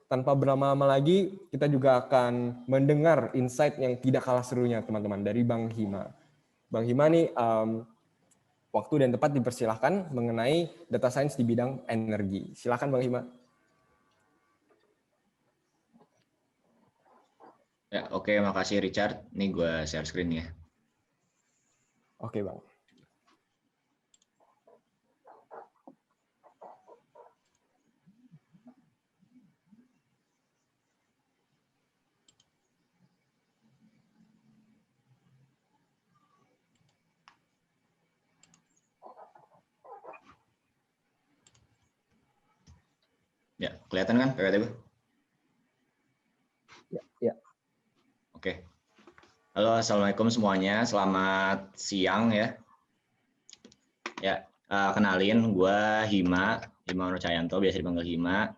tanpa berlama-lama lagi, kita juga akan mendengar insight yang tidak kalah serunya, teman-teman, dari Bang Hima. Bang Hima nih, waktu dan tempat dipersilahkan mengenai data science di bidang energi. Silakan Bang Hima. Ya, oke, makasih Richard. Ini gue share screen ya. Oke, Bang. Ya, kelihatan kan PPT gue? Ya. Oke. Halo, assalamualaikum semuanya. Selamat siang ya. Ya, kenalin, gue Hima Nucayanto, biasa dipanggil Hima.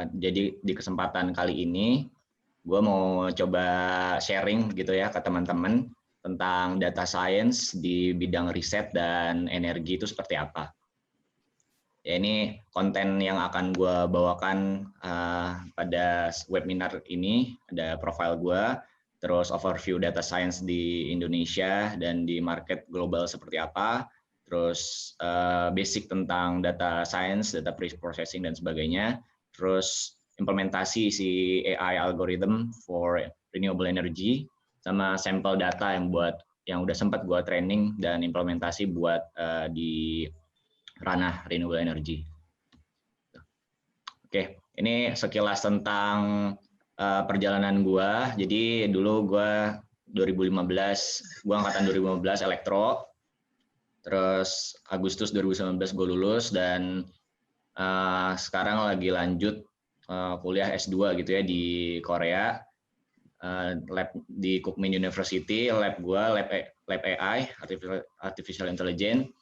Jadi di kesempatan kali ini, gue mau coba sharing gitu ya ke teman-teman tentang data science di bidang riset dan energi itu seperti apa. Ya, ini konten yang akan gue bawakan pada webinar ini, ada profile gue, terus overview data science di Indonesia dan di market global seperti apa, terus basic tentang data science, data pre-processing dan sebagainya, terus implementasi si AI algorithm for renewable energy, sama sampel data yang udah sempat gue training dan implementasi buat di ranah renewable energy. Oke, ini sekilas tentang perjalanan gua. Jadi dulu gua 2015, gua angkatan 2015 elektro. Terus Agustus 2019 gue lulus dan sekarang lagi lanjut kuliah S2 gitu ya di Korea. Lab di Kookmin University, lab gua lab AI, artificial intelligence.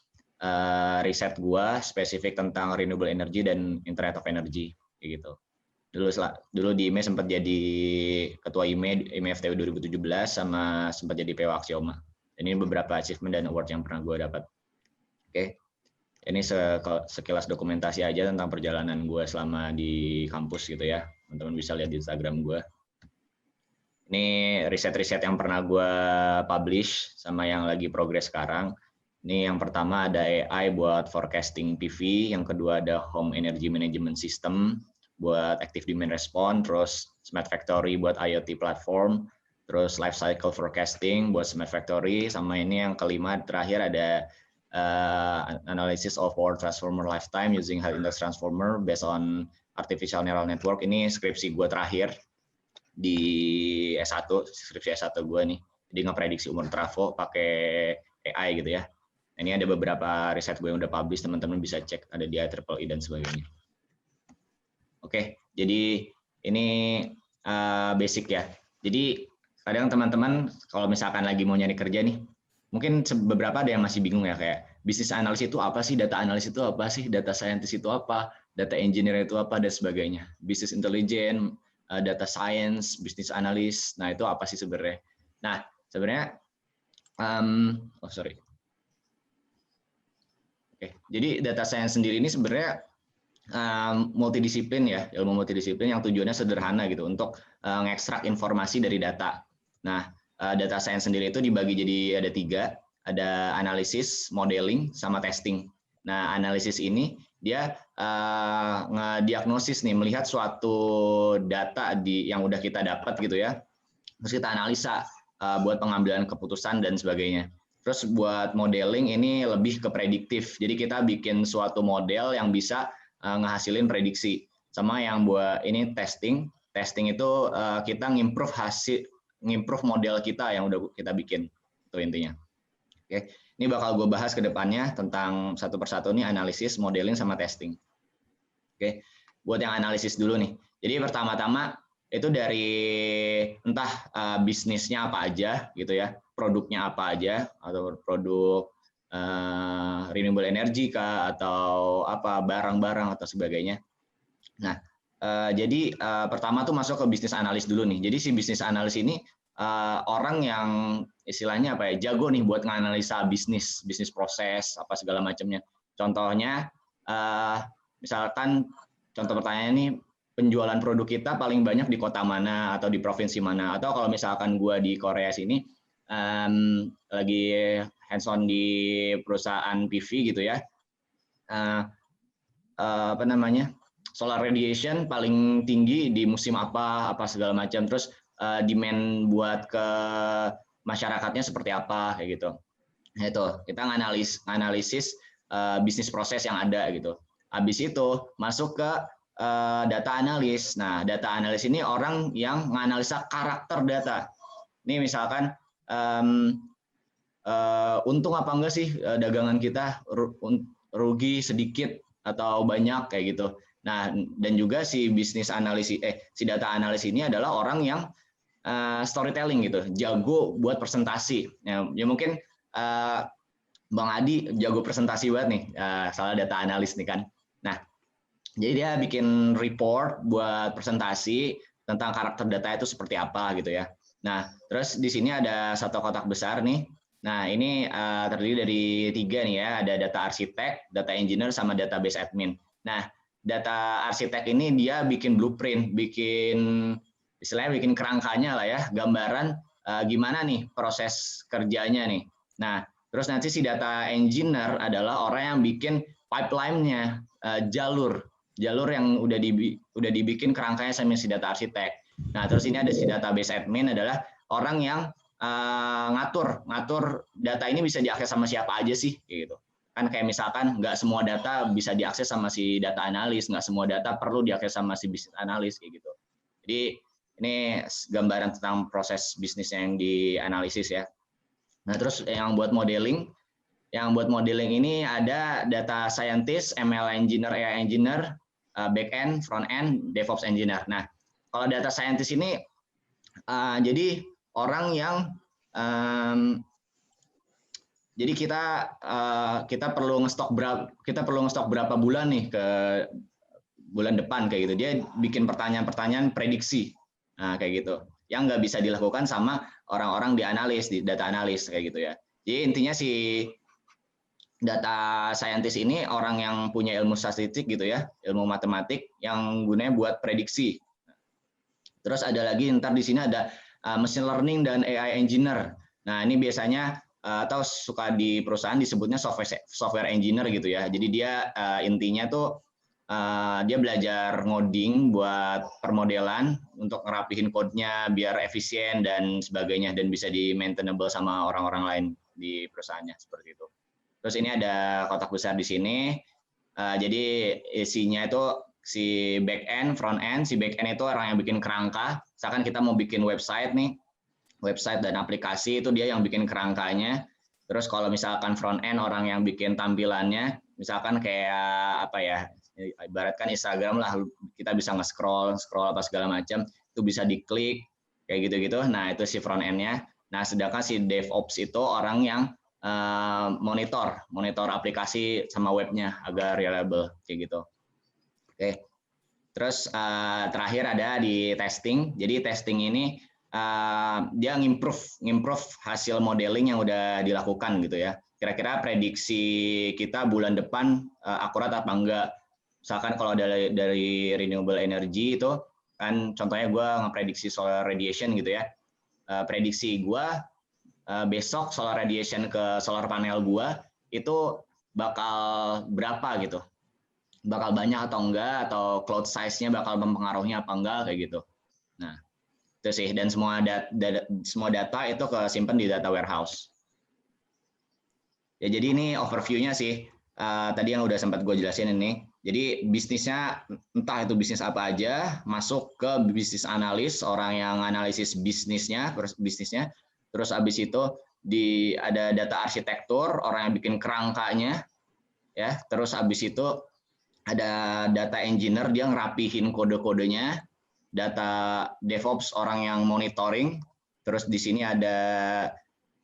Riset gua spesifik tentang renewable energy dan Internet of Energy kayak gitu. Dulu di IME sempat jadi ketua IME FTW 2017 sama sempat jadi PO Axioma. Ini beberapa achievement dan award yang pernah gua dapat. Oke. Ini sekilas dokumentasi aja tentang perjalanan gua selama di kampus gitu ya. Teman-teman bisa lihat di Instagram gua. Ini riset-riset yang pernah gua publish sama yang lagi progres sekarang. Ini yang pertama ada AI buat forecasting PV, yang kedua ada home energy management system buat active demand response, terus smart factory buat IoT platform, terus life cycle forecasting buat smart factory, sama ini yang kelima terakhir ada analysis of power transformer lifetime using high index transformer based on artificial neural network. Ini skripsi gue terakhir di S1, skripsi S1 gue nih. Jadi ngeprediksi umur trafo pakai AI gitu ya. Ini ada beberapa riset gue yang udah publish, teman-teman bisa cek, ada di IEEE dan sebagainya. Oke, jadi ini basic ya. Jadi kadang teman-teman kalau misalkan lagi mau nyari kerja nih, mungkin beberapa ada yang masih bingung ya, kayak bisnis analis itu apa sih, data analis itu apa sih, data scientist itu apa, data engineer itu apa, dan sebagainya. Business intelligence, data science, business analyst, nah itu apa sih sebenarnya? Nah, sebenarnya, Oke, jadi data science sendiri ini sebenarnya multidisiplin ya, ilmu multidisiplin yang tujuannya sederhana gitu untuk ngekstrak informasi dari data. Nah, data science sendiri itu dibagi jadi ada 3, ada analisis, modeling, sama testing. Nah, analisis ini dia ngediagnosis nih, melihat suatu data yang udah kita dapat gitu ya, terus kita analisa buat pengambilan keputusan dan sebagainya. Terus buat modeling ini lebih ke prediktif. Jadi kita bikin suatu model yang bisa ngehasilin prediksi. Sama yang buat ini testing. Testing itu kita ngimprove model kita yang udah kita bikin. Itu intinya. Oke, ini bakal gue bahas ke depannya tentang satu persatu nih, analisis, modeling, sama testing. Oke, buat yang analisis dulu nih. Jadi pertama-tama itu dari entah bisnisnya apa aja gitu ya, produknya apa aja, atau produk renewable energy kah, atau apa barang-barang atau sebagainya. Nah, jadi pertama tuh masuk ke bisnis analis dulu nih. Jadi si bisnis analis ini orang yang istilahnya apa ya, jago nih buat nganalisa bisnis proses apa segala macamnya. Contohnya misalkan contoh pertanyaan ini, penjualan produk kita paling banyak di kota mana atau di provinsi mana, atau kalau misalkan gue di Korea sini lagi hands on di perusahaan PV gitu ya, apa namanya, solar radiation paling tinggi di musim apa segala macam, terus demand buat ke masyarakatnya seperti apa kayak gitu. Nah itu kita analisis bisnis proses yang ada gitu. Habis itu masuk ke data analis. Nah data analis ini orang yang menganalisa karakter data. Ini misalkan untung apa enggak sih dagangan kita, rugi sedikit atau banyak kayak gitu. Nah dan juga si si data analis ini adalah orang yang storytelling gitu, jago buat presentasi. Ya mungkin Bang Adi jago presentasi banget nih, salah data analis nih kan. Nah, jadi dia bikin report buat presentasi tentang karakter data itu seperti apa gitu ya. Nah, terus di sini ada satu kotak besar nih. Nah, ini terdiri dari 3 nih ya, ada data arsitek, data engineer, sama database admin. Nah, data arsitek ini dia bikin blueprint, istilahnya bikin kerangkanya lah ya, gambaran gimana nih proses kerjanya nih. Nah, terus nanti si data engineer adalah orang yang bikin pipeline-nya, jalur yang udah dibikin kerangkanya sama si data arsitek. Nah, terus ini ada si database admin adalah orang yang ngatur data ini bisa diakses sama siapa aja sih gitu. Kan kayak misalkan nggak semua data bisa diakses sama si data analis, nggak semua data perlu diakses sama si business analis kayak gitu. Jadi ini gambaran tentang proses bisnis yang dianalisis ya. Nah, terus yang buat modeling ini ada data scientist, ML engineer, AI engineer, back end, front end, DevOps engineer. Nah, kalau data scientist ini jadi orang yang jadi kita perlu ngestok berapa bulan nih ke bulan depan kayak gitu. Dia bikin pertanyaan-pertanyaan prediksi. Nah, kayak gitu. Yang nggak bisa dilakukan sama orang-orang di data analis kayak gitu ya. Jadi intinya si data scientist ini orang yang punya ilmu statistik gitu ya, ilmu matematik yang gunanya buat prediksi. Terus ada lagi ntar di sini ada machine learning dan AI engineer. Nah, ini biasanya atau suka di perusahaan disebutnya software engineer gitu ya. Jadi dia intinya tuh dia belajar ngoding buat permodelan untuk ngerapihin code-nya biar efisien dan sebagainya dan bisa di maintainable sama orang-orang lain di perusahaannya seperti itu. Terus ini ada kotak besar di sini. Jadi isinya itu si back end, front end. Si back end itu orang yang bikin kerangka. Misalkan kita mau bikin website nih, website dan aplikasi itu dia yang bikin kerangkanya. Terus kalau misalkan front end orang yang bikin tampilannya, misalkan kayak apa ya, ibaratkan Instagram lah, kita bisa nge-scroll apa segala macam, itu bisa diklik kayak gitu-gitu. Nah, itu si front end-nya. Nah, sedangkan si DevOps itu orang yang monitor aplikasi sama webnya agar reliable kayak gitu. Oke. Terus terakhir ada di testing. Jadi testing ini dia ngimprove hasil modeling yang udah dilakukan gitu ya. Kira-kira prediksi kita bulan depan akurat apa enggak? Misalkan kalau dari renewable energy itu kan contohnya gue ngeprediksi solar radiation gitu ya. Prediksi gue besok solar radiation ke solar panel gue itu bakal berapa gitu. Bakal banyak atau enggak, atau cloud size-nya bakal mempengaruhi apa enggak kayak gitu. Nah, itu sih, dan semua data itu kesimpan di data warehouse. Ya, jadi ini overview-nya sih. Tadi yang udah sempat gue jelasin ini. Jadi bisnisnya, entah itu bisnis apa aja, masuk ke bisnis analis, orang yang analisis bisnisnya. Terus abis itu ada data arsitektur, orang yang bikin kerangkanya, ya. Terus abis itu ada data engineer, dia ngerapihin kode-kodenya. Data DevOps, orang yang monitoring. Terus di sini ada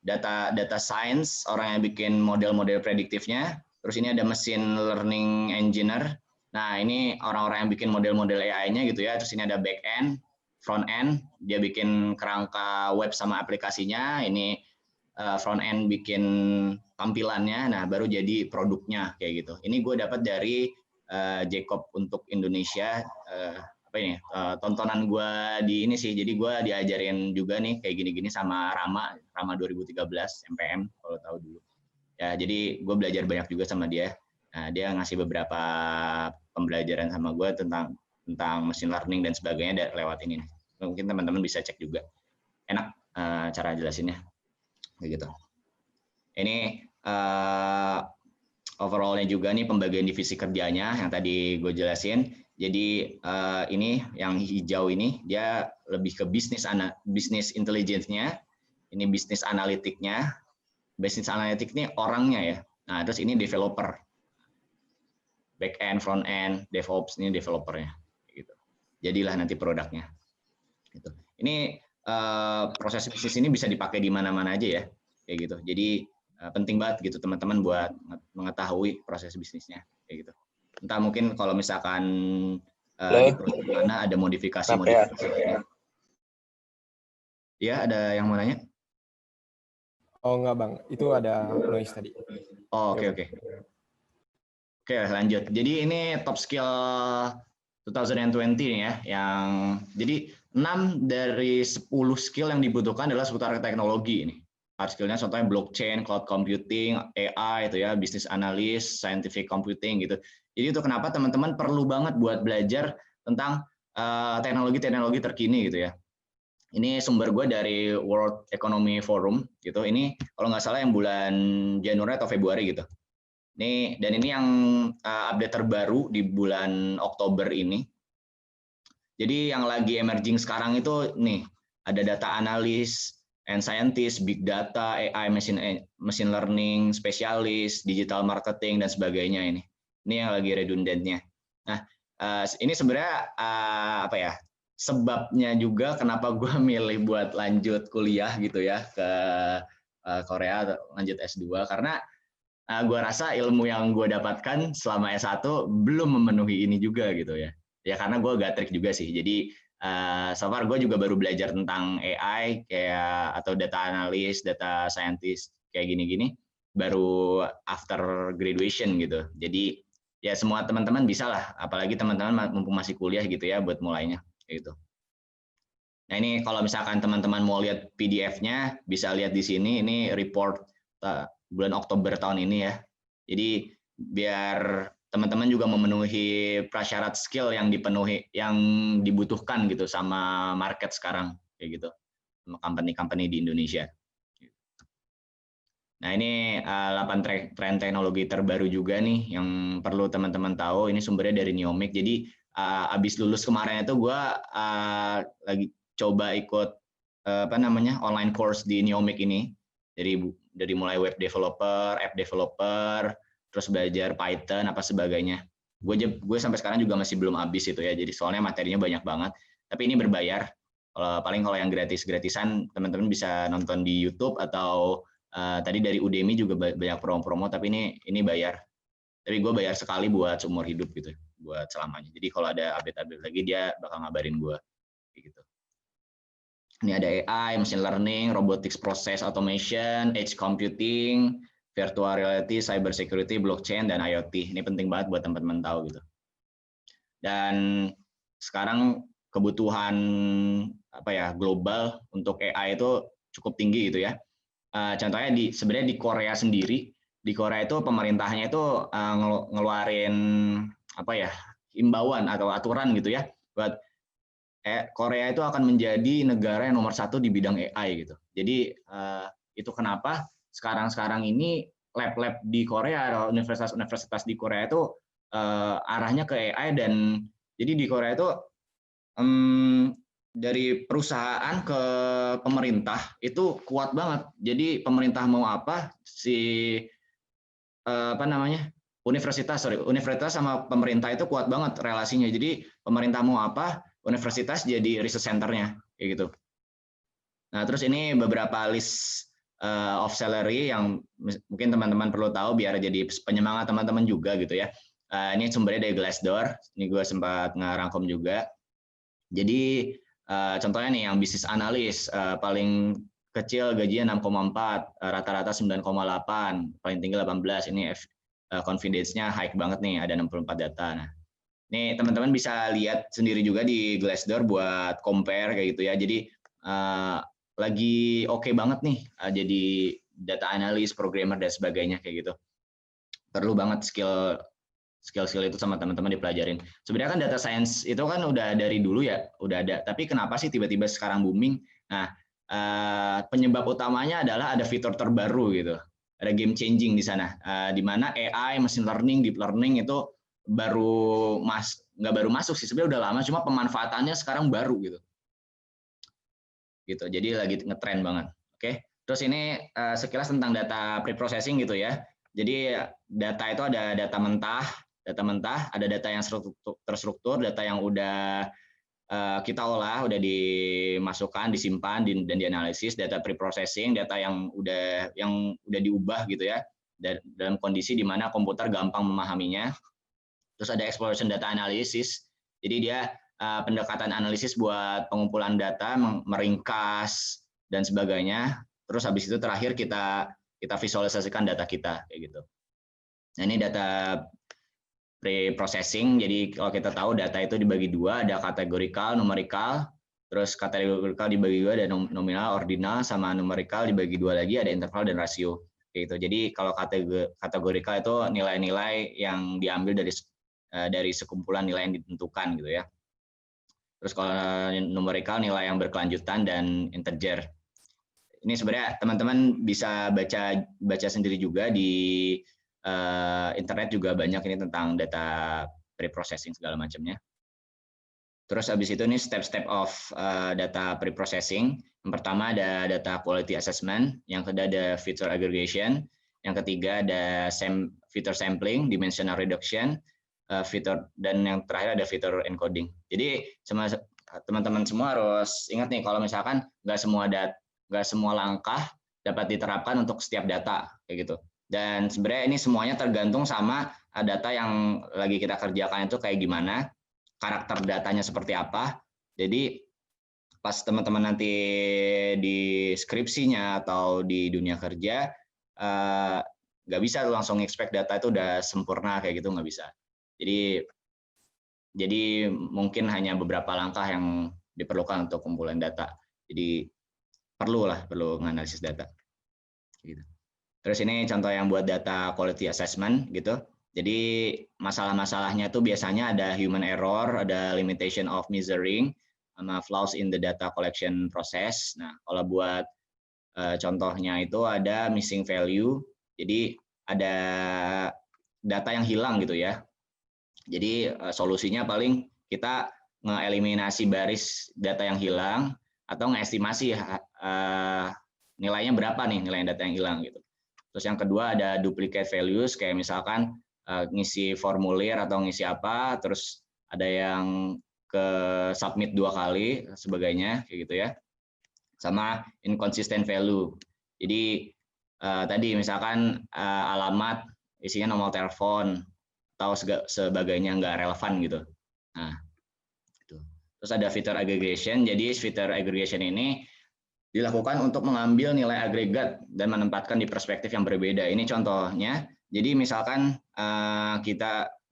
data science, orang yang bikin model-model prediktifnya. Terus ini ada machine learning engineer. Nah, ini orang-orang yang bikin model-model AI-nya gitu ya. Terus ini ada back end, front end, dia bikin kerangka web sama aplikasinya. Ini front end bikin tampilannya. Nah, baru jadi produknya kayak gitu. Ini gue dapat dari Jacob untuk Indonesia, apa ini tontonan gue di ini sih. Jadi gue diajarin juga nih kayak gini-gini sama Rama 2013 MPM kalau tahu dulu. Ya, jadi gue belajar banyak juga sama dia. Nah, dia ngasih beberapa pembelajaran sama gue tentang machine learning dan sebagainya lewat ini nih. Mungkin teman-teman bisa cek juga. Enak cara jelasinnya kayak gitu. Ini overallnya juga nih pembagian divisi kerjanya yang tadi gue jelasin. Jadi ini yang hijau ini dia lebih ke bisnis intelligence-nya, ini bisnis analitiknya. Bisnis analitik ini orangnya ya. Nah, terus ini developer. Back end, front end, DevOps ini developernya gitu. Jadilah nanti produknya. Gitu. Ini proses bisnis ini bisa dipakai di mana-mana aja ya. Kayak gitu. Jadi penting banget gitu teman-teman buat mengetahui proses bisnisnya kayak gitu. Entah mungkin kalau misalkan di perusahaan mana ada modifikasi. Ya, ada yang mau nanya? Oh enggak Bang, itu ada noise tadi. Oh, oke. Oke, lanjut. Jadi ini top skill 2020 nih ya, yang jadi 6 dari 10 skill yang dibutuhkan adalah seputar teknologi ini. Hard skill-nya contohnya blockchain, cloud computing, AI itu ya, business analyst, scientific computing gitu. Jadi itu kenapa teman-teman perlu banget buat belajar tentang teknologi-teknologi terkini gitu ya. Ini sumber gue dari World Economic Forum gitu. Ini kalau nggak salah yang bulan Januari atau Februari gitu. Ini dan ini yang update terbaru di bulan Oktober ini. Jadi yang lagi emerging sekarang itu nih ada data analis and scientist, big data, AI, machine learning, spesialis, digital marketing dan sebagainya ini. Ini yang lagi redundantnya. Nah, ini sebenarnya apa ya? Sebabnya juga kenapa gue milih buat lanjut kuliah gitu ya ke Korea, lanjut S2 karena gue rasa ilmu yang gue dapatkan selama S1 belum memenuhi ini juga gitu ya. Ya karena gue gatrik juga sih. Jadi so far gue juga baru belajar tentang AI kayak atau data analis, data scientist kayak gini-gini baru after graduation gitu. Jadi ya semua teman-teman bisa lah, apalagi teman-teman mumpung masih kuliah gitu ya buat mulainya gitu. Nah ini kalau misalkan teman-teman mau lihat PDF-nya bisa lihat di sini. Ini report bulan Oktober tahun ini ya. Jadi biar teman-teman juga memenuhi prasyarat skill yang dibutuhkan gitu sama market sekarang kayak gitu, sama company-company di Indonesia. Nah ini 8 tren teknologi terbaru juga nih yang perlu teman-teman tahu. Ini sumbernya dari Neomic. Jadi abis lulus kemarin itu gue lagi coba ikut online course di Neomic ini. Dari mulai web developer, app developer, terus belajar Python apa sebagainya. Gue sampai sekarang juga masih belum habis itu ya. Jadi soalnya materinya banyak banget. Tapi ini berbayar. Paling kalau yang gratisan teman-teman bisa nonton di YouTube atau tadi dari Udemy juga banyak promo-promo. Tapi ini bayar. Tapi gue bayar sekali buat seumur hidup gitu, buat selamanya. Jadi kalau ada update-update lagi dia bakal ngabarin gue, gitu. Ini ada AI, machine learning, robotics process automation, edge computing, virtual reality, cyber security, blockchain, dan IoT. Ini penting banget buat teman-teman tahu gitu. Dan sekarang kebutuhan global untuk AI itu cukup tinggi gitu ya. Contohnya sebenarnya di Korea sendiri, di Korea itu pemerintahnya itu ngeluarin himbauan atau aturan gitu ya buat Korea itu akan menjadi negara yang nomor 1 di bidang AI gitu. Jadi itu kenapa sekarang ini lab-lab di Korea atau universitas-universitas di Korea itu arahnya ke AI. Dan jadi di Korea itu dari perusahaan ke pemerintah itu kuat banget. Jadi pemerintah mau apa universitas sama pemerintah itu kuat banget relasinya. Jadi pemerintah mau apa, universitas jadi research center-nya kayak gitu. Nah, terus ini beberapa list of salary yang mungkin teman-teman perlu tahu biar jadi penyemangat teman-teman juga gitu ya. Ini sumbernya dari Glassdoor. Ini gue sempat ngerangkum juga. Jadi contohnya nih yang bisnis analis paling kecil gajinya 6,4, rata-rata 9,8, paling tinggi 18. Ini confidence-nya high banget nih, ada 64 data. Nah, Nih teman-teman bisa lihat sendiri juga di Glassdoor buat compare kayak gitu ya. Jadi lagi oke banget nih jadi data analis, programmer dan sebagainya kayak gitu. Perlu banget skill itu sama teman-teman dipelajarin. Sebenarnya kan data science itu kan udah dari dulu ya, udah ada. Tapi kenapa sih tiba-tiba sekarang booming? Nah, penyebab utamanya adalah ada fitur terbaru gitu. Ada game changing di sana, di mana AI, machine learning, deep learning itu nggak baru masuk sih, sebenarnya udah lama, cuma pemanfaatannya sekarang baru gitu. Jadi lagi ngetrend banget. Oke. Terus ini sekilas tentang data preprocessing gitu ya. Jadi data itu ada data mentah, ada data yang terstruktur, data yang udah kita olah, udah dimasukkan, disimpan dan dianalisis, data preprocessing, data yang udah diubah gitu ya, dalam kondisi di mana komputer gampang memahaminya. Terus ada exploration data analysis. Jadi dia pendekatan analisis buat pengumpulan data, meringkas dan sebagainya. Terus habis itu terakhir kita visualisasikan data kita kayak gitu. Nah, ini data pre-processing. Jadi kalau kita tahu data itu dibagi dua, ada kategorikal, numerikal. Terus kategorikal dibagi dua, ada nominal, ordinal, sama numerikal dibagi dua lagi, ada interval dan rasio. Gitu. Jadi kalau kategorikal itu nilai-nilai yang diambil dari sekumpulan nilai yang ditentukan gitu ya. Terus kalau numerikal nilai yang berkelanjutan dan integer. Ini sebenarnya teman-teman bisa baca sendiri juga di internet juga banyak ini tentang data preprocessing segala macamnya. Terus habis itu nih step-step of data preprocessing. Yang pertama ada data quality assessment, yang kedua ada feature aggregation, yang ketiga ada feature sampling, dimensional reduction, fitur, dan yang terakhir ada fitur encoding. Jadi teman-teman semua harus ingat nih kalau misalkan nggak semua langkah dapat diterapkan untuk setiap data kayak gitu. Dan sebenarnya ini semuanya tergantung sama data yang lagi kita kerjakan itu kayak gimana, karakter datanya seperti apa. Jadi pas teman-teman nanti di skripsinya atau di dunia kerja nggak bisa langsung expect data itu udah sempurna kayak gitu, nggak bisa. Jadi mungkin hanya beberapa langkah yang diperlukan untuk kumpulan data. Jadi perlu menganalisis data. Gitu. Terus ini contoh yang buat data quality assessment gitu. Jadi masalah-masalahnya itu biasanya ada human error, ada limitation of measuring, sama flaws in the data collection process. Nah, kalau buat contohnya itu ada missing value. Jadi ada data yang hilang gitu ya. Jadi solusinya paling kita ngeeliminasi baris data yang hilang atau ngeestimasi nilainya berapa nih nilai data yang hilang gitu. Terus yang kedua ada duplicate values kayak misalkan ngisi formulir atau ngisi apa, terus ada yang ke submit 2 kali sebagainya kayak gitu ya. Sama inconsistent value. Jadi tadi misalkan alamat isinya nomor telepon atau sebagainya nggak relevan gitu. Nah, itu. Terus ada fitur aggregation. Jadi fitur aggregation ini dilakukan untuk mengambil nilai agregat dan menempatkan di perspektif yang berbeda. Ini contohnya. Jadi misalkan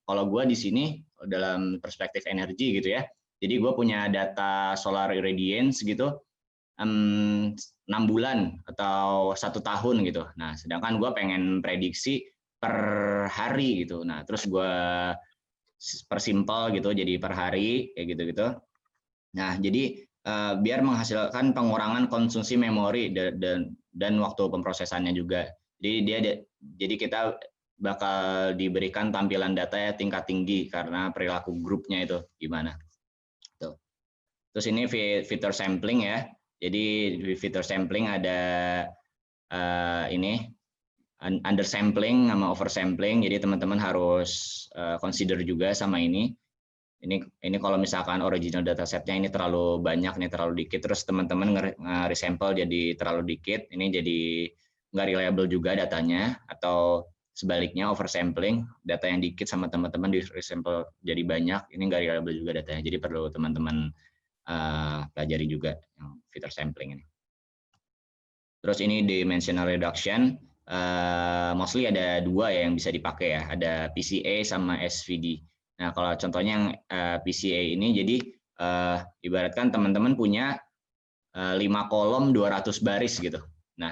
kalau gue di sini dalam perspektif energi gitu ya. Jadi gue punya data solar irradiance gitu 6 bulan atau 1 tahun gitu. Nah, sedangkan gue pengen prediksi per hari gitu. Nah, terus gue persimpel gitu jadi per hari kayak gitu-gitu. Nah, jadi biar menghasilkan pengurangan konsumsi memori dan waktu pemrosesannya juga. Jadi kita bakal diberikan tampilan data ya tingkat tinggi karena perilaku grupnya itu gimana. Tuh. Terus ini fitur sampling ya. Jadi di fitur sampling ada ini undersampling sama oversampling. Jadi teman-teman harus consider juga sama ini. Ini kalau misalkan original datasetnya ini terlalu banyak, nih terlalu dikit, terus teman-teman nge-resample jadi terlalu dikit, ini jadi nggak reliable juga datanya, atau sebaliknya oversampling, data yang dikit sama teman-teman di-resample jadi banyak, ini nggak reliable juga datanya. Jadi perlu teman-teman pelajari juga yang fitur sampling ini. Terus ini dimensional reduction, mostly ada 2 ya yang bisa dipakai ya, ada PCA sama SVD. Nah, kalau contohnya yang PCA ini, jadi ibaratkan teman-teman punya 5 kolom 200 baris gitu. Nah,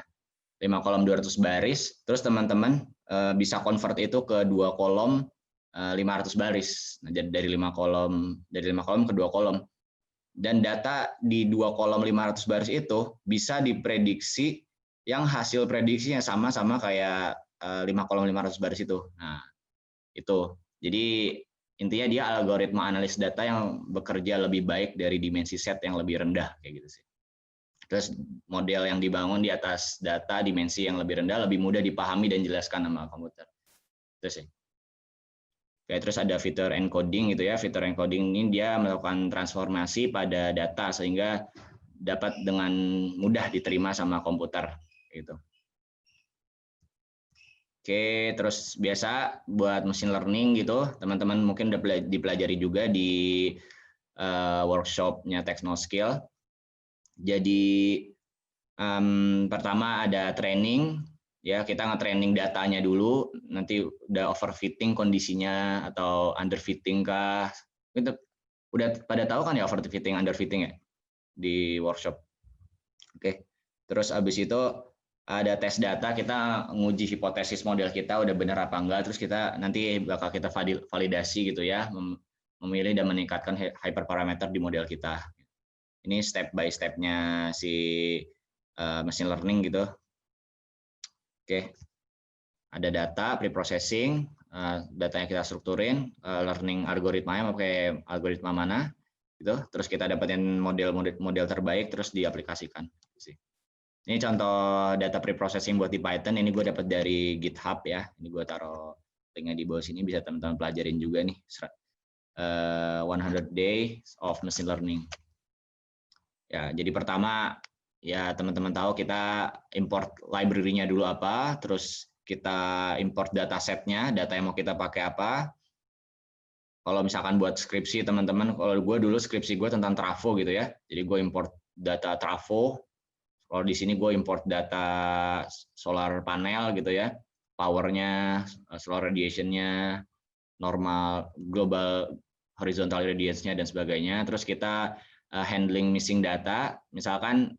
5 kolom 200 baris, terus teman-teman bisa convert itu ke 2 kolom 500 baris. Nah, jadi dari 5 kolom ke 2 kolom. Dan data di 2 kolom 500 baris itu bisa diprediksi yang hasil prediksinya sama-sama kayak 5 kolom 500 baris itu. Nah, itu. Jadi intinya dia algoritma analis data yang bekerja lebih baik dari dimensi set yang lebih rendah kayak gitu sih. Terus model yang dibangun di atas data dimensi yang lebih rendah lebih mudah dipahami dan jelaskan sama komputer. Terus sih. Oke, terus ada fitur encoding gitu ya. Fitur encoding ini dia melakukan transformasi pada data sehingga dapat dengan mudah diterima sama komputer gitu. Oke, terus biasa buat machine learning gitu, teman-teman mungkin udah dipelajari juga di workshopnya Technoskill. Jadi pertama ada training, ya kita nge-training datanya dulu, nanti udah overfitting kondisinya atau underfitting kah? Itu udah pada tahu kan ya overfitting, underfitting ya di workshop. Oke, terus abis itu ada tes data, kita nguji hipotesis model kita udah benar apa enggak, terus kita nanti bakal kita validasi gitu ya, memilih dan meningkatkan hyperparameter di model kita. Ini step by step-nya si machine learning gitu. Oke, ada data pre-processing, datanya kita strukturin, learning algoritmanya pakai algoritma mana, gitu. Terus kita dapetin model terbaik, terus diaplikasikan. Ini contoh data pre-processing buat di Python. Ini gue dapat dari GitHub ya. Ini gue taruh linknya di bawah sini, bisa teman-teman pelajarin juga nih. 100 days of machine learning. Ya, jadi pertama ya teman-teman tahu kita import library-nya dulu apa, terus kita import datasetnya, data yang mau kita pakai apa. Kalau misalkan buat skripsi teman-teman, kalau gue dulu skripsi gue tentang trafo gitu ya, jadi gue import data trafo. Kalau di sini gue import data solar panel gitu ya, powernya, solar radiation-nya, normal, global horizontal radiance-nya dan sebagainya. Terus kita handling missing data, misalkan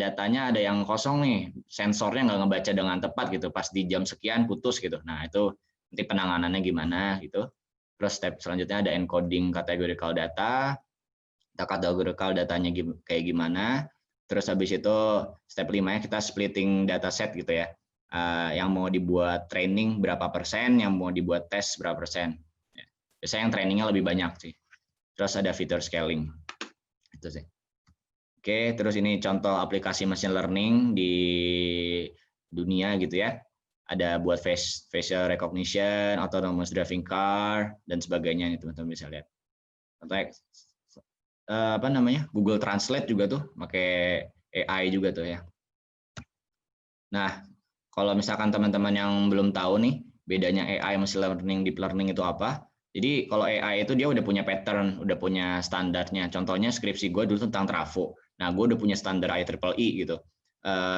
datanya ada yang kosong nih, sensornya nggak ngebaca dengan tepat gitu, pas di jam sekian putus gitu. Nah itu nanti penanganannya gimana gitu. Terus step selanjutnya ada encoding categorical data, categorical datanya kayak gimana. Terus habis itu step 5-nya kita splitting dataset gitu ya. Yang mau dibuat training berapa persen, yang mau dibuat tes berapa persen. Biasanya yang trainingnya lebih banyak sih. Terus ada fitur scaling. Itu sih. Oke, terus ini contoh aplikasi machine learning di dunia gitu ya. Ada buat facial recognition, autonomous driving car, dan sebagainya nih teman-teman bisa lihat. Contohnya apa namanya, Google Translate juga tuh pakai AI juga tuh ya. Nah, kalau misalkan teman-teman yang belum tahu nih bedanya AI, machine learning, deep learning itu apa? Jadi kalau AI itu dia udah punya pattern, udah punya standarnya. Contohnya skripsi gue dulu tentang trafo. Nah, gue udah punya standar IEEE gitu.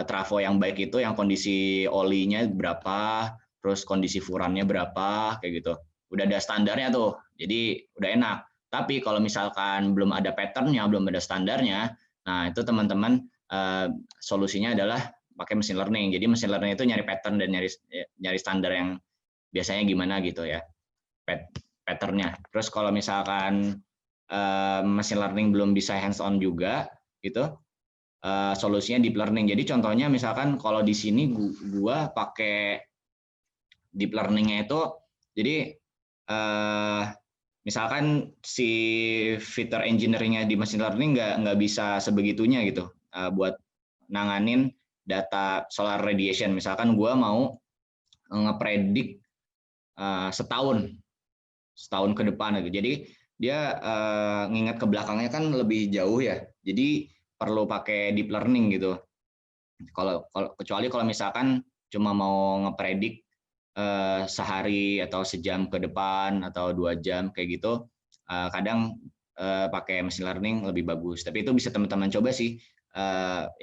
Trafo yang baik itu yang kondisi olinya berapa, terus kondisi furannya berapa, kayak gitu. Udah ada standarnya tuh, jadi udah enak. Tapi kalau misalkan belum ada patternnya, belum ada standarnya, nah itu teman-teman solusinya adalah pakai machine learning. Jadi machine learning itu nyari pattern dan nyari standar yang biasanya gimana gitu ya, patternnya. Terus kalau misalkan machine learning belum bisa hands on juga gitu, solusinya deep learning. Jadi contohnya misalkan kalau di sini gua pakai deep learning-nya itu, jadi misalkan si fitur engineering-nya di machine learning nggak bisa sebegitunya gitu buat nanganin data solar radiation. Misalkan gue mau ngepredik setahun ke depan gitu. Jadi dia ngingat ke belakangnya kan lebih jauh ya. Jadi perlu pakai deep learning gitu. Kecuali kalau misalkan cuma mau ngepredik sehari atau sejam ke depan atau 2 jam kayak gitu, kadang pakai machine learning lebih bagus. Tapi itu bisa teman-teman coba sih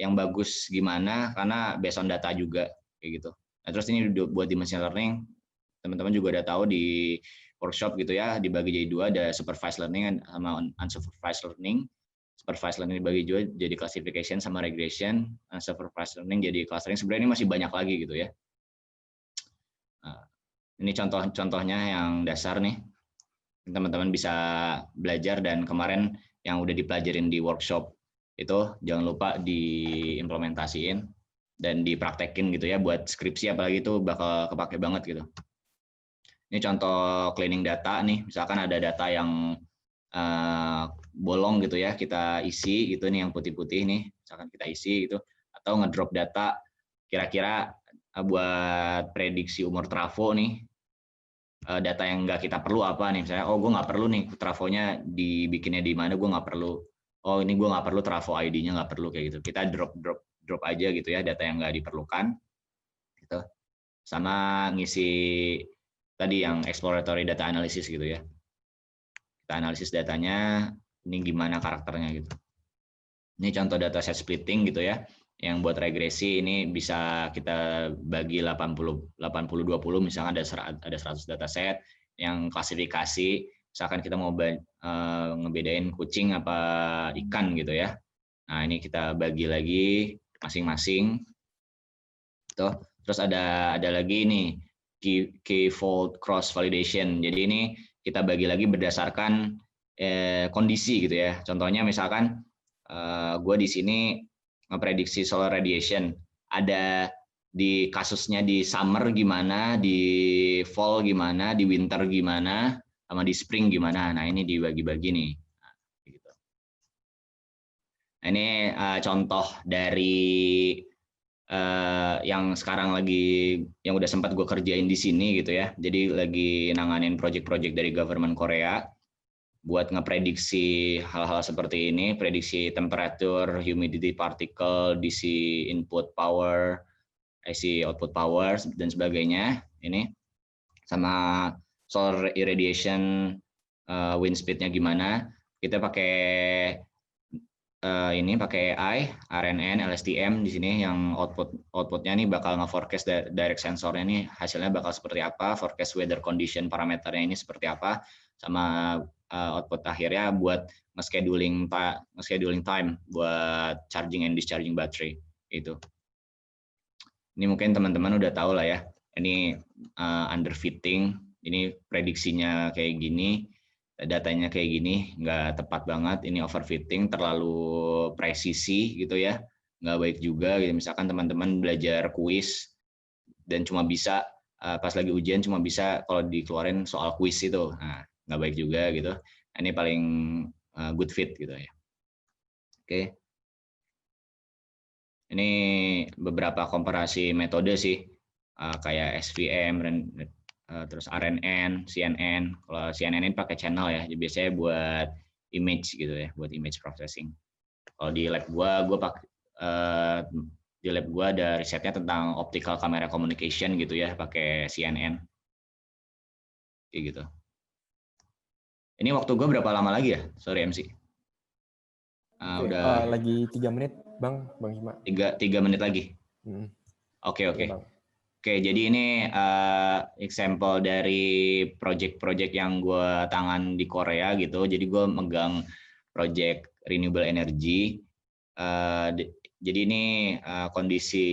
yang bagus gimana, karena based on data juga kayak gitu. Nah, terus ini buat di machine learning, teman-teman juga udah tahu di workshop gitu ya, dibagi jadi dua, ada supervised learning sama unsupervised learning. Supervised learning dibagi juga jadi classification sama regression, unsupervised learning jadi clustering. Sebenarnya ini masih banyak lagi gitu ya. Ini contoh-contohnya yang dasar nih, teman-teman bisa belajar, dan kemarin yang udah dipelajarin di workshop itu jangan lupa diimplementasiin dan dipraktekin gitu ya, buat skripsi apalagi itu bakal kepake banget gitu. Ini contoh cleaning data nih, misalkan ada data yang bolong gitu ya, kita isi gitu nih, yang putih-putih nih, misalkan kita isi gitu, atau ngedrop data kira-kira buat prediksi umur trafo nih, data yang nggak kita perlu apa nih, misalnya gue nggak perlu nih trafonya dibikinnya di mana, gue nggak perlu, ini gue nggak perlu trafo ID-nya, nggak perlu kayak gitu, kita drop aja gitu ya data yang nggak diperlukan gitu. Sama ngisi tadi yang exploratory data analysis gitu ya, kita analisis datanya ini gimana karakternya gitu. Ini contoh data set splitting gitu ya, yang buat regresi ini bisa kita bagi 80-20, misalkan ada 100 data set yang klasifikasi, misalkan kita mau ngebedain kucing apa ikan gitu ya. Nah, ini kita bagi lagi masing-masing. Terus ada lagi nih k-fold cross validation. Jadi ini kita bagi lagi berdasarkan kondisi gitu ya. Contohnya misalkan gue di sini memprediksi solar radiation, ada di kasusnya di summer gimana, di fall gimana, di winter gimana, sama di spring gimana. Nah, ini dibagi-bagi nih. Nah, ini contoh dari yang sekarang lagi, yang udah sempat gue kerjain di sini gitu ya. Jadi lagi nanganin project-project dari government Korea buat ngeprediksi hal-hal seperti ini, prediksi temperatur, humidity particle, DC input power, AC output power, dan sebagainya. Ini sama solar irradiation, wind speed-nya gimana. Kita pakai ini pakai AI, RNN, LSTM di sini, yang outputnya nih bakal nge-forecast direct sensornya nih hasilnya bakal seperti apa, forecast weather condition parameternya ini seperti apa, sama output akhirnya buat nge-scheduling time buat charging and discharging battery itu. Ini mungkin teman-teman udah tahu lah ya. Ini underfitting, ini prediksinya kayak gini, datanya kayak gini, nggak tepat banget, ini overfitting, terlalu presisi gitu ya, nggak baik juga gitu. Misalkan teman-teman belajar kuis dan cuma bisa pas lagi ujian cuma bisa kalau dikeluarin soal kuis itu, nah, nggak baik juga gitu. Ini paling good fit gitu ya. Oke. Ini beberapa komparasi metode sih, kayak SVM, terus RNN, CNN. Kalau CNN ini pakai channel ya, jadi biasanya buat image gitu ya, buat image processing. Kalau di lab gua pakai di lab gua ada risetnya tentang optical camera communication gitu ya, pakai CNN. Kayak gitu. Ini waktu gua berapa lama lagi ya? Sorry MC. Udah lagi 3 menit, Bang Hima. 3 menit lagi. Oke. Oke, jadi ini example dari project-project yang gue tangan di Korea gitu. Jadi gue megang project renewable energy. Jadi ini kondisi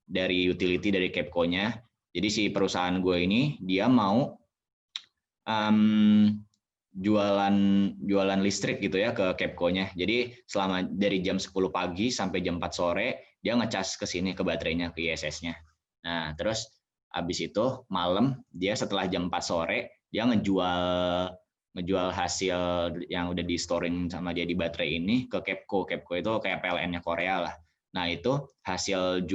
dari utility dari KEPCO-nya. Jadi si perusahaan gue ini dia mau jualan listrik gitu ya ke KEPCO-nya. Jadi selama dari jam 10 pagi sampai jam 4 sore dia ngecas ke sini ke baterainya, ke ISS-nya. Nah, terus habis itu malam dia setelah jam 4 sore dia ngejual hasil yang udah di storing sama dia di baterai ini ke KEPCO. KEPCO itu kayak PLN-nya Korea lah. Nah, itu hasil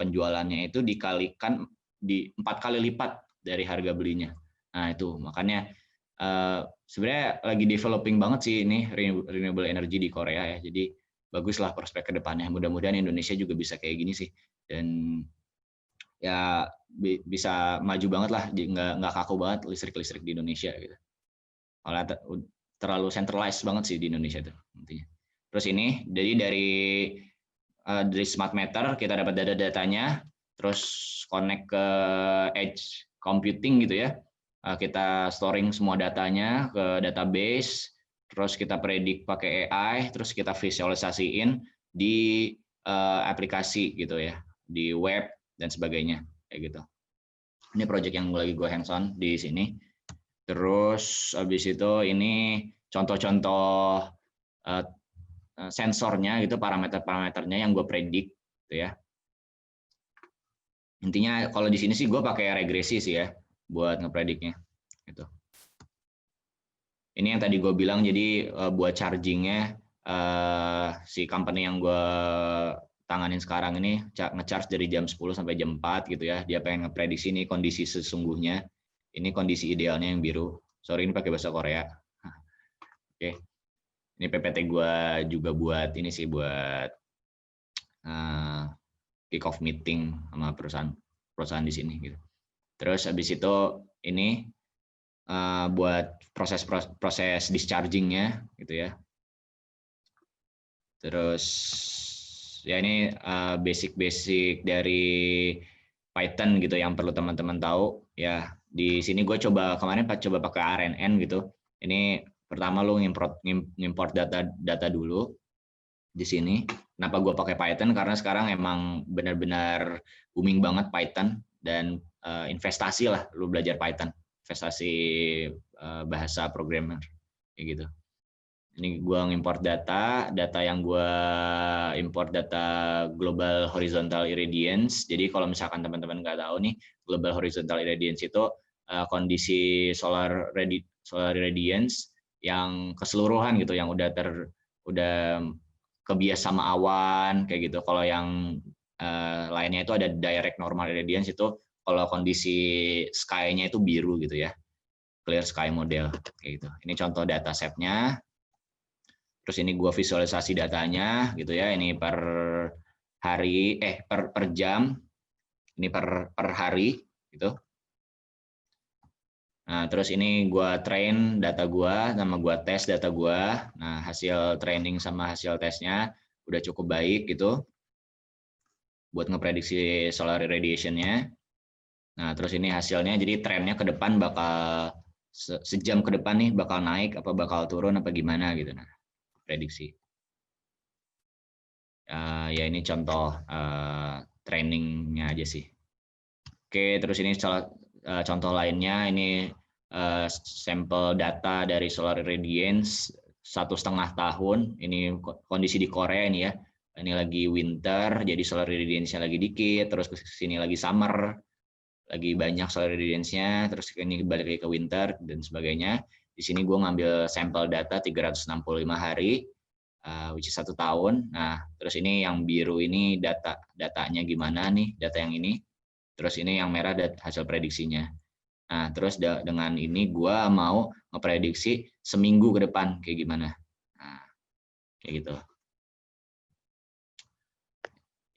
penjualannya itu dikalikan di 4 kali lipat dari harga belinya. Nah, itu makanya sebenarnya lagi developing banget sih ini renewable energy di Korea ya. Jadi baguslah prospek ke depannya. Mudah-mudahan Indonesia juga bisa kayak gini sih. Dan ya bisa maju banget lah, nggak kaku banget listrik di Indonesia gitu. Kalau terlalu centralized banget sih di Indonesia tuh intinya. Terus ini jadi dari smart meter kita dapat data-datanya, terus connect ke edge computing gitu ya. kita storing semua datanya ke database, terus kita predik pakai AI, terus kita visualisasiin di aplikasi gitu ya, di web dan sebagainya kayak gitu. Ini project yang lagi gue hands on di sini. Terus habis itu ini contoh-contoh sensornya gitu, parameter-parameternya yang gue predik gitu ya. Intinya kalau di sini sih gue pakai regresi sih ya buat ngeprediknya gitu. Ini yang tadi gue bilang, jadi buat chargingnya si company yang gue tanganin sekarang ini nge-charge dari jam 10 sampai jam 4 gitu ya. Dia pengen ngeprediksi ini kondisi sesungguhnya. Ini kondisi idealnya yang biru. Sorry ini pakai bahasa Korea. Oke. Ini PPT gue juga buat ini sih, buat kick off meeting sama perusahaan di sini gitu. Terus habis itu ini buat proses dischargingnya gitu ya. Terus ya ini basic dari Python gitu yang perlu teman-teman tahu ya. Di sini gue kemarin coba pakai RNN gitu. Ini pertama lu ngimport data dulu di sini. Kenapa gue pakai Python? Karena sekarang emang benar-benar booming banget Python, dan investasi lah lu belajar Python, investasi bahasa programmer kayak gitu. Ini gue ngimport data yang gue import data global horizontal irradiance. Jadi kalau misalkan teman-teman nggak tahu nih, global horizontal irradiance itu kondisi solar irradiance yang keseluruhan gitu, yang udah kebiasa sama awan kayak gitu. Kalau yang lainnya itu ada direct normal irradiance, itu kalau kondisi sky-nya itu biru gitu ya, clear sky model kayak gitu. Ini contoh data set-nya. Terus ini gua visualisasi datanya gitu ya. Ini per hari per jam. Ini per hari gitu. Nah, terus ini gua train data gua sama gua tes data gua. Nah, hasil training sama hasil tesnya udah cukup baik gitu buat ngeprediksi solar irradiation-nya. Nah, terus ini hasilnya, jadi trennya ke depan bakal sejam ke depan nih bakal naik apa bakal turun apa gimana gitu. Nah, prediksi. Ya ini contoh trainingnya aja sih. Oke, terus ini contoh lainnya, ini sampel data dari solar irradiance 1,5 tahun. Ini kondisi di Korea ini ya. Ini lagi winter, jadi solar irradiance-nya lagi dikit. Terus ke sini lagi summer, lagi banyak solar irradiance-nya. Terus ini balik lagi ke winter dan sebagainya. Di sini gue ngambil sampel data 365 hari. Which is 1 tahun. Nah, terus ini yang biru ini datanya gimana nih, data yang ini. Terus ini yang merah hasil prediksinya. Nah, terus dengan ini gue mau ngeprediksi seminggu ke depan kayak gimana. Nah, kayak gitu.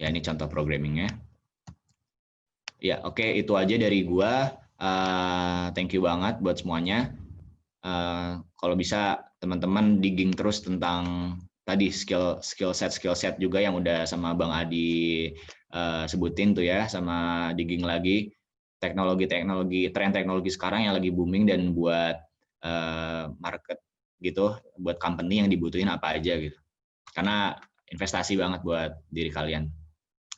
Ya, ini contoh programmingnya. Ya, oke, itu aja dari gue. Thank you banget buat semuanya. Kalau bisa teman-teman digging terus tentang tadi skill set juga yang udah sama Bang Adi sebutin tuh ya, sama digging lagi teknologi tren teknologi sekarang yang lagi booming dan buat market gitu, buat company yang dibutuhin apa aja gitu. Karena investasi banget buat diri kalian.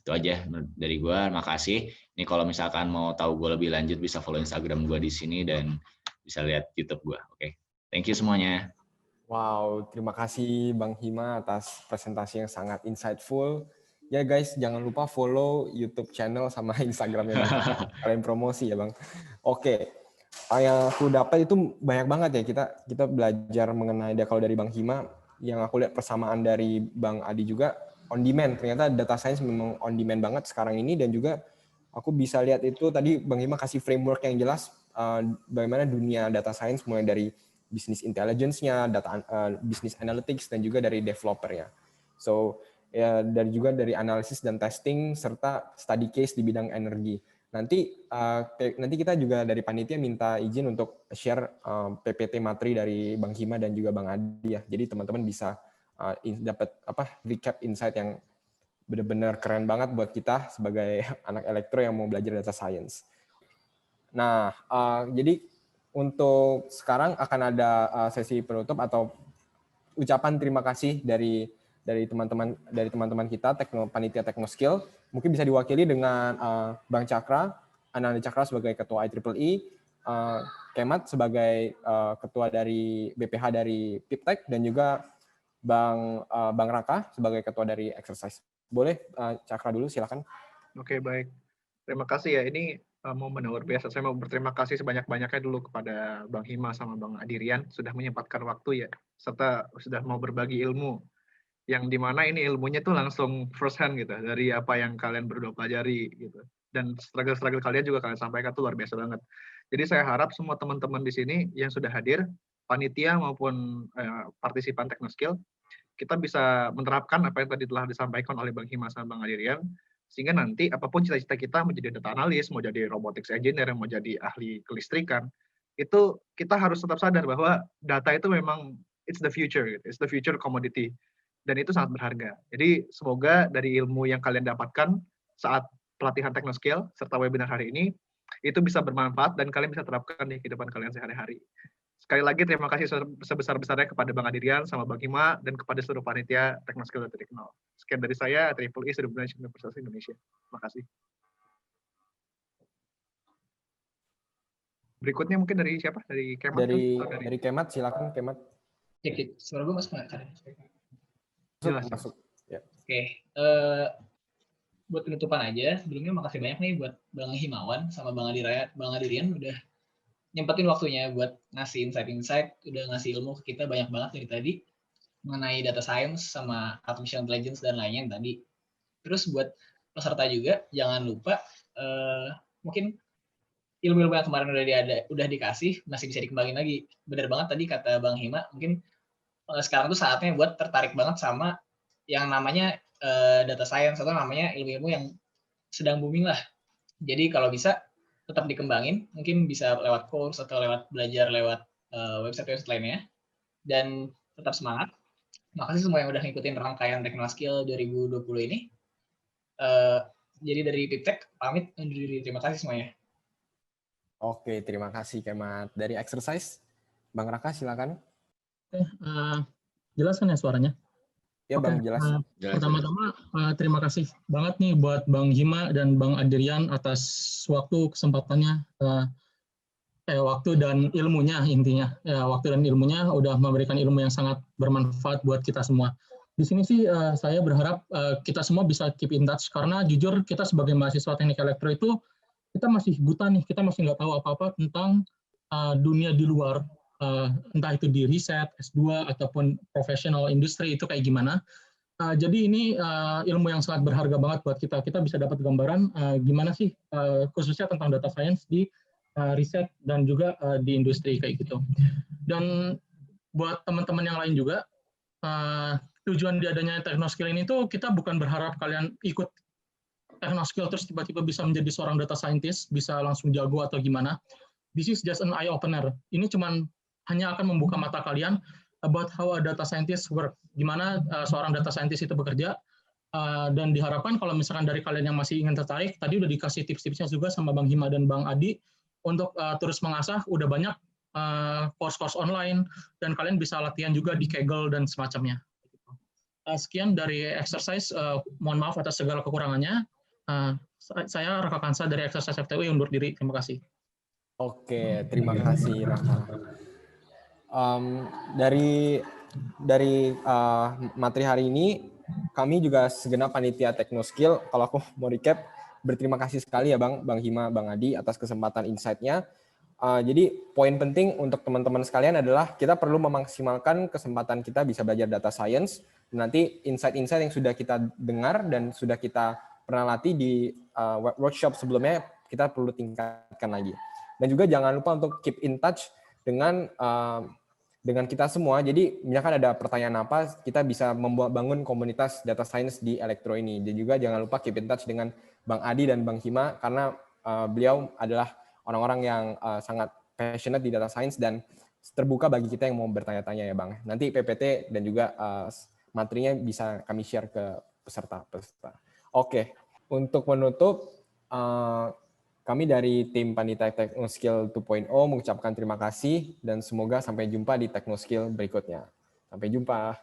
Itu aja dari gue, makasih. Ini kalau misalkan mau tahu gue lebih lanjut bisa follow Instagram gue di sini dan bisa lihat YouTube gue. Oke. Thank you semuanya. Wow, terima kasih Bang Hima atas presentasi yang sangat insightful. Ya guys, jangan lupa follow YouTube channel sama Instagramnya Bang. Kalian promosi ya Bang. Oke, yang aku dapat itu banyak banget ya, kita belajar mengenai kalau dari Bang Hima, yang aku lihat persamaan dari Bang Adi juga on demand. Ternyata data science memang on demand banget sekarang ini, dan juga aku bisa lihat itu tadi Bang Hima kasih framework yang jelas bagaimana dunia data science mulai dari bisnis intelligence-nya, business analytics, dan juga dari developer-nya. So, ya, dari analisis dan testing, serta study case di bidang energi. Nanti kita juga dari panitia minta izin untuk share PPT materi dari Bang Hima dan juga Bang Adi ya. Jadi teman-teman bisa dapat recap insight yang benar-benar keren banget buat kita sebagai anak elektro yang mau belajar data science. Nah, jadi untuk sekarang akan ada sesi penutup atau ucapan terima kasih dari teman-teman kita panitia Teknoskill. Mungkin bisa diwakili dengan Bang Cakra, Ananda Cakra sebagai ketua IEEE, Kemat sebagai ketua dari BPH dari Piptek, dan juga Bang Raka sebagai ketua dari Exercise. Boleh Cakra dulu, silakan. Oke, baik. Terima kasih ya. Ini momen luar biasa. Saya mau berterima kasih sebanyak-banyaknya dulu kepada Bang Hima sama Bang Adirian sudah menyempatkan waktu ya, serta sudah mau berbagi ilmu. Yang dimana ini ilmunya tuh langsung first hand gitu, dari apa yang kalian berdua pelajari gitu. Dan struggle-struggle kalian juga kalian sampaikan tuh luar biasa banget. Jadi saya harap semua teman-teman di sini yang sudah hadir, panitia maupun partisipan Teknoskill, kita bisa menerapkan apa yang tadi telah disampaikan oleh Bang Hima sama Bang Adirian, sehingga nanti apapun cita-cita kita mau jadi data analis, mau jadi robotics engineer, mau jadi ahli kelistrikan, itu kita harus tetap sadar bahwa data itu memang it's the future, it's the future commodity, dan itu sangat berharga. Jadi semoga dari ilmu yang kalian dapatkan saat pelatihan Teknoskill serta webinar hari ini, itu bisa bermanfaat dan kalian bisa terapkan di kehidupan kalian sehari-hari. Sekali lagi terima kasih sebesar-besarnya kepada Bang Adirian sama Bang Hima dan kepada seluruh panitia Teknoskill 2.0. Sekian dari saya, IEEE Student Universitas Indonesia. Terima kasih. Berikutnya mungkin dari siapa? Dari Kemat? Dari Kemat, silakan Kemat. Ya, suara gue masuk nggak? Masuk. Ya. Oke. Buat penutupan aja, sebelumnya makasih banyak nih buat Bang Himawan sama Bang Adirian udah nyempetin waktunya buat ngasih insight-insight, udah ngasih ilmu ke kita banyak banget dari tadi mengenai data science sama artificial intelligence dan lainnya yang tadi. Terus buat peserta juga jangan lupa mungkin ilmu-ilmu yang kemarin udah dikasih masih bisa dikembangin lagi. Benar banget tadi kata Bang Hima, mungkin sekarang tuh saatnya buat tertarik banget sama yang namanya data science atau namanya ilmu-ilmu yang sedang booming lah. Jadi kalau bisa tetap dikembangin, mungkin bisa lewat course atau lewat belajar lewat website-website lainnya, dan tetap semangat. Makasih semua yang udah ngikutin rangkaian Teknoskill 2020 ini. Jadi dari Piptek, pamit undur diri. Terima kasih semuanya. Oke, terima kasih Kemat. Dari Exercise, Bang Raka silakan. Jelas kan ya suaranya? Ya Bang, jelas. Pertama-tama terima kasih banget nih buat Bang Hima dan Bang Adirian atas waktu, kesempatannya, waktu dan ilmunya intinya. Ya, waktu dan ilmunya udah memberikan ilmu yang sangat bermanfaat buat kita semua. Di sini sih saya berharap kita semua bisa keep in touch, karena jujur kita sebagai mahasiswa teknik elektro itu kita masih buta nih, kita masih nggak tahu apa-apa tentang dunia di luar. Entah itu di riset, S2, ataupun professional industri itu kayak gimana. Jadi ini ilmu yang sangat berharga banget buat kita. Kita bisa dapat gambaran gimana sih khususnya tentang data science di riset dan juga di industri kayak gitu. Dan buat teman-teman yang lain juga, tujuan diadanya Teknoskill ini tuh kita bukan berharap kalian ikut Teknoskill terus tiba-tiba bisa menjadi seorang data scientist, bisa langsung jago atau gimana. This is just an eye opener. Ini cuman hanya akan membuka mata kalian about how a data scientist work, gimana seorang data scientist itu bekerja, dan diharapkan kalau misalkan dari kalian yang masih ingin tertarik, tadi udah dikasih tips-tipsnya juga sama Bang Hima dan Bang Adi, untuk terus mengasah, udah banyak course-course online, dan kalian bisa latihan juga di Kaggle dan semacamnya. Sekian dari Exercise, mohon maaf atas segala kekurangannya. Saya Raka Kansa dari Exercise FTUI undur diri, terima kasih. Oke, terima kasih Raka. Dari materi hari ini, kami juga segenap panitia Teknoskill, kalau aku mau recap, berterima kasih sekali ya Bang Hima, Bang Adi atas kesempatan insight-nya. Jadi poin penting untuk teman-teman sekalian adalah kita perlu memaksimalkan kesempatan kita bisa belajar data science. Nanti insight-insight yang sudah kita dengar dan sudah kita pernah latih di workshop sebelumnya, kita perlu tingkatkan lagi. Dan juga jangan lupa untuk keep in touch dengan kita semua. Jadi misalkan ada pertanyaan apa, kita bisa bangun komunitas data science di Elektro ini. Dan juga jangan lupa keep in touch dengan Bang Adi dan Bang Hima, karena beliau adalah orang-orang yang sangat passionate di data science dan terbuka bagi kita yang mau bertanya-tanya ya Bang. Nanti PPT dan juga materinya bisa kami share ke peserta. Oke, untuk menutup, Kami dari tim Panitia Technoskill 2.0 mengucapkan terima kasih dan semoga sampai jumpa di Technoskill berikutnya. Sampai jumpa.